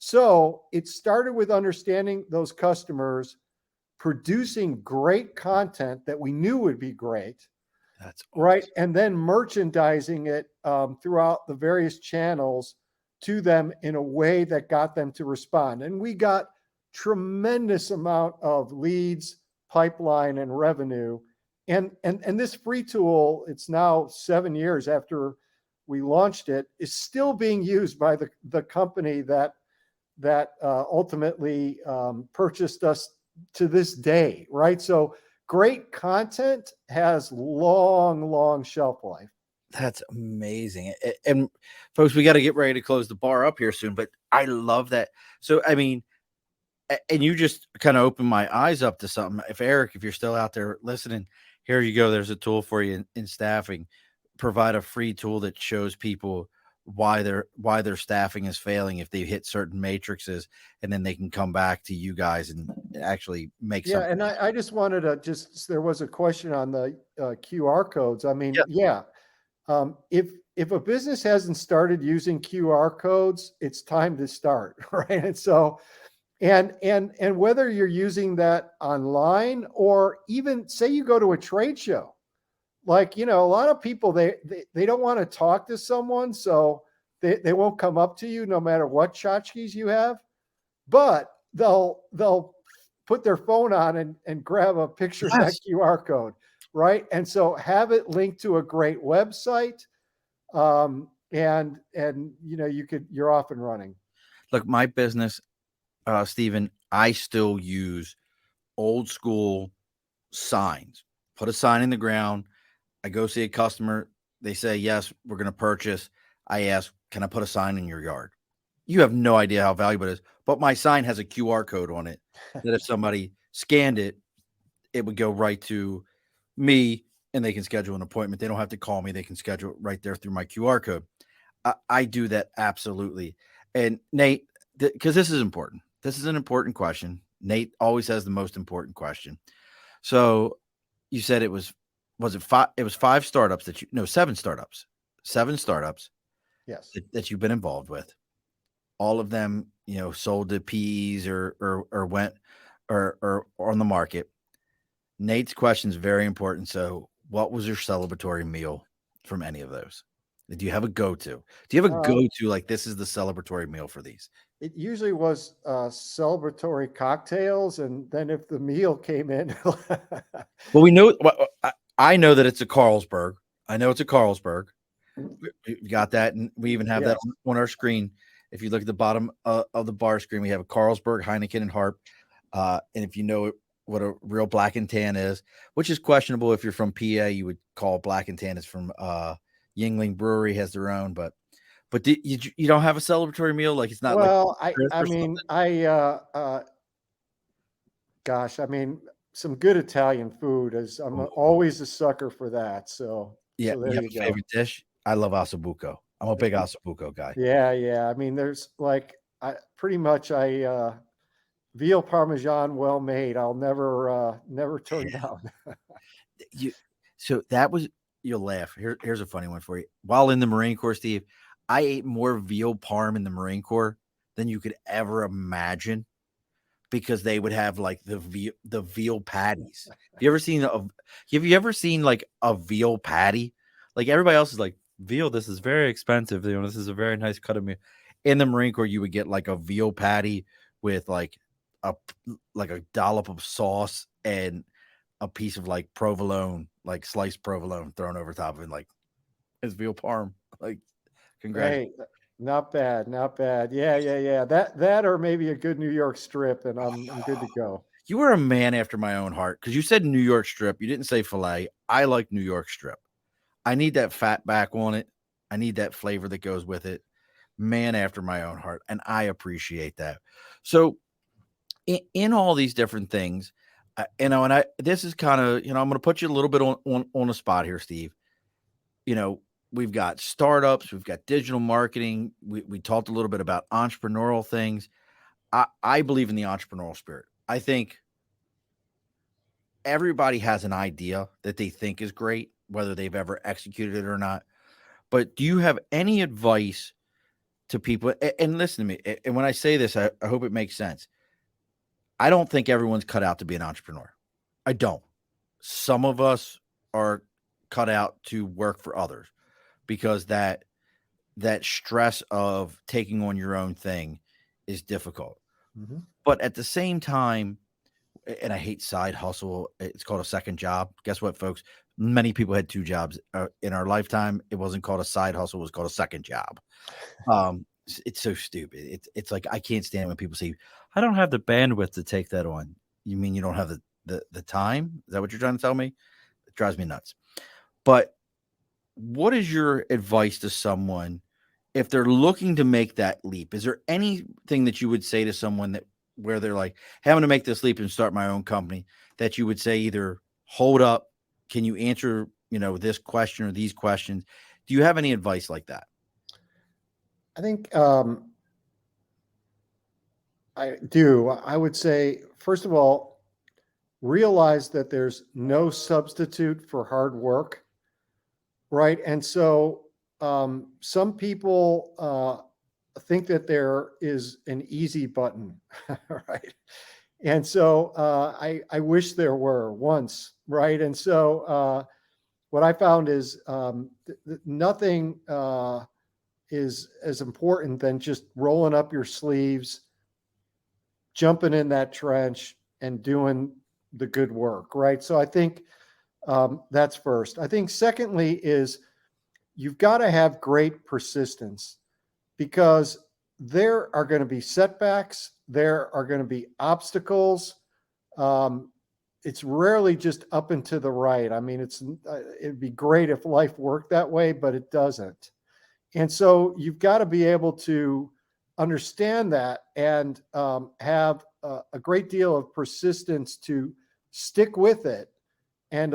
So it started with understanding those customers, producing great content that we knew would be great. That's awesome. Right. And then merchandising it throughout the various channels to them in a way that got them to respond. And we got tremendous amount of leads, pipeline, and revenue. And this free tool, it's now 7 years after we launched it, is still being used by the company that ultimately purchased us to this day, right? So great content has long shelf life. That's amazing. And folks, we got to get ready to close the bar up here soon, but I love that. So, I mean, and you just kind of opened my eyes up to something. If you're still out there listening, here you go. There's a tool for you in staffing. Provide a free tool that shows people why their staffing is failing if they hit certain matrices, and then they can come back to you guys and actually make something. And I just wanted to there was a question on the QR codes. I mean, if a business hasn't started using QR codes, it's time to start, right? And so, and whether you're using that online or even say you go to a trade show, like, a lot of people, they don't want to talk to someone, so they won't come up to you no matter what tchotchkes you have, but they'll put their phone on and grab a picture of that Yes. QR code, right? And so have it linked to a great website, and you're off and running. Look, my business, Stephen, I still use old school signs. Put a sign in the ground. I go see a customer. They say, yes, we're going to purchase. I ask, can I put a sign in your yard? You have no idea how valuable it is. But my sign has a QR code on it that if somebody scanned it, it would go right to me and they can schedule an appointment. They don't have to call me. They can schedule it right there through my QR code. I do that absolutely. And Nate, because this is important. This is an important question. Nate always has the most important question. So you said was it five? It was five startups that seven startups, Yes. that you've been involved with. All of them, sold to PEs or went or on the market. Nate's question is very important. So, what was your celebratory meal from any of those? Do you have a go-to? Do you have a Uh, go-to like this is the celebratory meal for these? it usually was celebratory cocktails, and then if the meal came in, Well, we know. I know that it's a Carlsberg. I know it's a Carlsberg. We got that, and we even have that yes. on our screen. If you look at the bottom of the bar screen, we have a Carlsberg, Heineken, and Harp. And if you know what a real black and tan is, which is questionable if you're from PA, you would call black and tan is from Yingling Brewery has their own, but you don't have a celebratory meal like it's not like Well, I Chris I or mean, something. gosh, I mean, some good Italian food is always a sucker for that. So Yeah, you there have you a go. favorite dish? I love ossobuco. I'm a big ossobuco guy. Yeah, yeah. I mean, there's like I pretty much I veal parmesan well made. I'll never turn down. You so that was you'll laugh. Here's a funny one for you. While in the Marine Corps, Steve, I ate more veal parm in the Marine Corps than you could ever imagine because they would have like the veal patties. Have you ever seen like a veal patty? Like everybody else is like veal, this is very expensive. This is a very nice cut of meat. In the Marine Corps, you would get like a veal patty with a like a dollop of sauce and a piece of like provolone, like sliced provolone thrown over top of it, like it's veal parm. Like, congratulations. Hey, not bad, not bad. Yeah, yeah, yeah. That or maybe a good New York strip, and I'm good to go. You were a man after my own heart because you said New York strip. You didn't say filet. I like New York strip. I need that fat back on it. I need that flavor that goes with it. Man after my own heart. And I appreciate that. So, in all these different things, and this is kind of, I'm going to put you a little bit on the spot here, Steve. You know, we've got startups, we've got digital marketing. We talked a little bit about entrepreneurial things. I believe in the entrepreneurial spirit. I think everybody has an idea that they think is great, whether they've ever executed it or not. But do you have any advice to people? And listen to me. And when I say this, I hope it makes sense. I don't think everyone's cut out to be an entrepreneur. I don't. Some of us are cut out to work for others because that stress of taking on your own thing is difficult. Mhm. But at the same time, and I hate side hustle. It's called a second job. Guess what, folks? Many people had two jobs in our lifetime. It wasn't called a side hustle; it was called a second job. It's so stupid. It's like I can't stand when people say, "I don't have the bandwidth to take that on." You mean you don't have the time? Is that what you're trying to tell me? It drives me nuts. But what is your advice to someone if they're looking to make that leap? Is there anything that you would say to someone that where they're like having to make this leap and start my own company that you would say either hold up, can you answer, this question or these questions? Do you have any advice like that? I think I do. I would say, first of all, realize that there's no substitute for hard work, right? And so some people think that there is an easy button, right? And so I wish there were once, right? And so what I found is nothing is as important than just rolling up your sleeves, jumping in that trench, and doing the good work, right? So I think that's first. I think secondly is you've got to have great persistence, because there are going to be setbacks, there are going to be obstacles. Um, it's rarely just up and to the right. I mean, it'd be great if life worked that way, but it doesn't. And so you've got to be able to understand that and have a great deal of persistence to stick with it and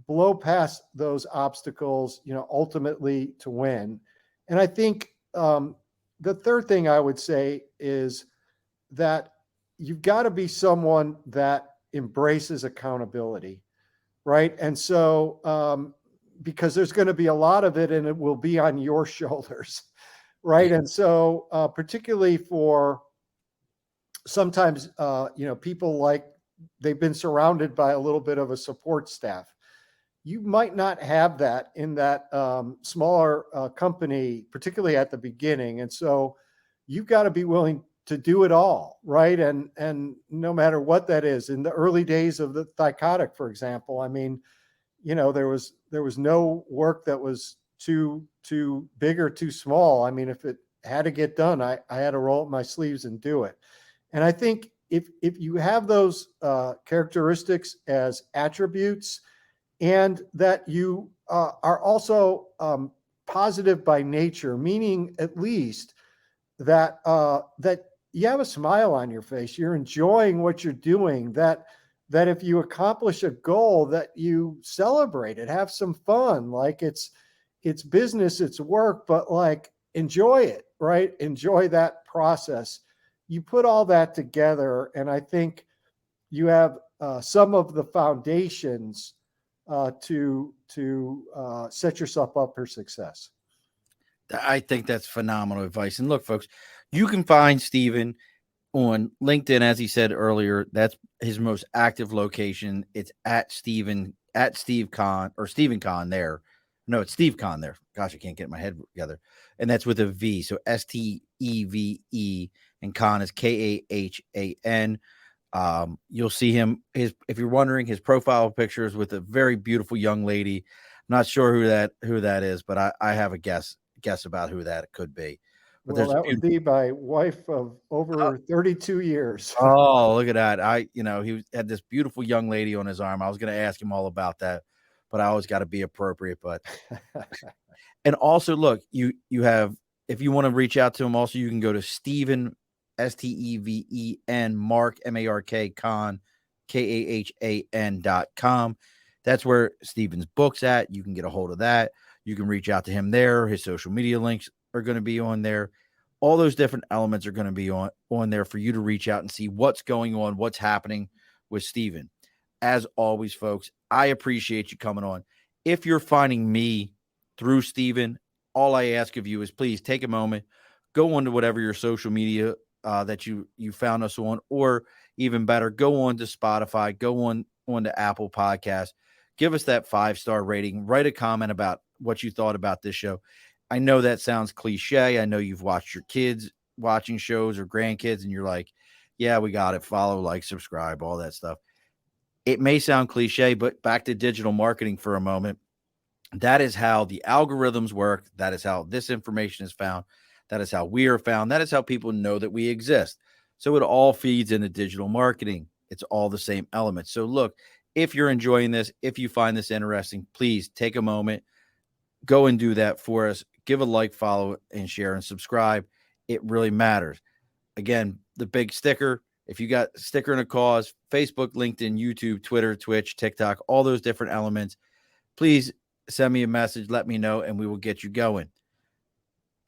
blow past those obstacles, ultimately to win. And I think the third thing I would say is that you've got to be someone that embraces accountability, right? And so, because there's going to be a lot of it and it will be on your shoulders, right? And so, particularly for sometimes, people like they've been surrounded by a little bit of a support staff. You might not have that in that smaller company, particularly at the beginning. And so you've got to be willing to do it all, right? And no matter what that is, in the early days of the Thycotic, for example, I mean, there was no work that was too big or too small. I mean, if it had to get done, I had to roll up my sleeves and do it. And I think if you have those characteristics as attributes, and that you are also positive by nature, meaning at least that that you have a smile on your face, you're enjoying what you're doing, that if you accomplish a goal, that you celebrate it, have some fun, like it's business, it's work, but like enjoy it, right? Enjoy that process. You put all that together, and I think you have some of the foundations to set yourself up for success. I think that's phenomenal advice. And look, folks, you can find Steven on LinkedIn, as he said earlier. That's his most active location. It's at Steve Kahan, or Stephen Kahan there. No, it's Steve Kahan there. Gosh, I can't get my head together. And that's with a V. So STEVE, and Kahan is KAHAN. You'll see him. If you're wondering, his profile picture is with a very beautiful young lady. I'm not sure who that is, but I have a guess about who that could be. But Well, there's a that would beautiful. be my wife of over 32 years. Oh, look at that! Had this beautiful young lady on his arm. I was going to ask him all about that, but I always got to be appropriate. But and also, look, you have, if you want to reach out to him, also you can go to Stephen, STEVEN, Mark MARK Kahan, KAHAN.com. That's where Stephen's book's at. You can get a hold of that. You can reach out to him there. His social media links are going to be on there. All those different elements are going to be on there for you to reach out and see what's going on, what's happening with Stephen. As always, folks, I appreciate you coming on. If you're finding me through Stephen, all I ask of you is please take a moment, go on to whatever your social media that you found us on, or even better, go on to Spotify, go on to Apple Podcasts, give us that 5-star rating, write a comment about what you thought about this show. I know that sounds cliche. I know you've watched your kids watching shows or grandkids, and you're like, yeah, we got it. Follow, like, subscribe, all that stuff. It may sound cliche, but back to digital marketing for a moment. That is how the algorithms work. That is how this information is found. That is how we are found. That is how people know that we exist. So it all feeds into digital marketing. It's all the same elements. So look, if you're enjoying this, if you find this interesting, please take a moment, go and do that for us. Give a like, follow, and share, and subscribe. It really matters. Again, the big sticker. If you got sticker and a cause, Facebook, LinkedIn, YouTube, Twitter, Twitch, TikTok, all those different elements, please send me a message, let me know, and we will get you going.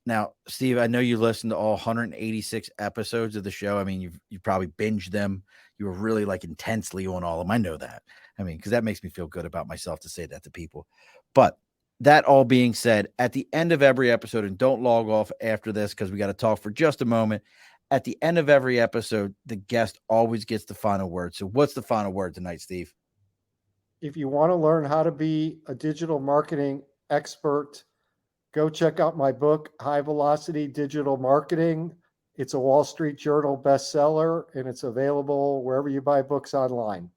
Now, Steve, I know you listened to all 186 episodes of the show. I mean, you probably binged them. You were really like intensely on all of them. I know that. I mean, because that makes me feel good about myself to say that to people. But that all being said, at the end of every episode, and don't log off after this because we got to talk for just a moment. At the end of every episode, the guest always gets the final word. So what's the final word tonight, Steve? If you want to learn how to be a digital marketing expert, go check out my book, High Velocity Digital Marketing. It's a Wall Street Journal bestseller, and it's available wherever you buy books online.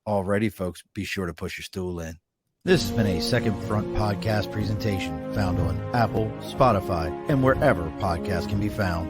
Alrighty, folks, be sure to push your stool in. This has been a Second Front podcast presentation found on Apple, Spotify, and wherever podcasts can be found.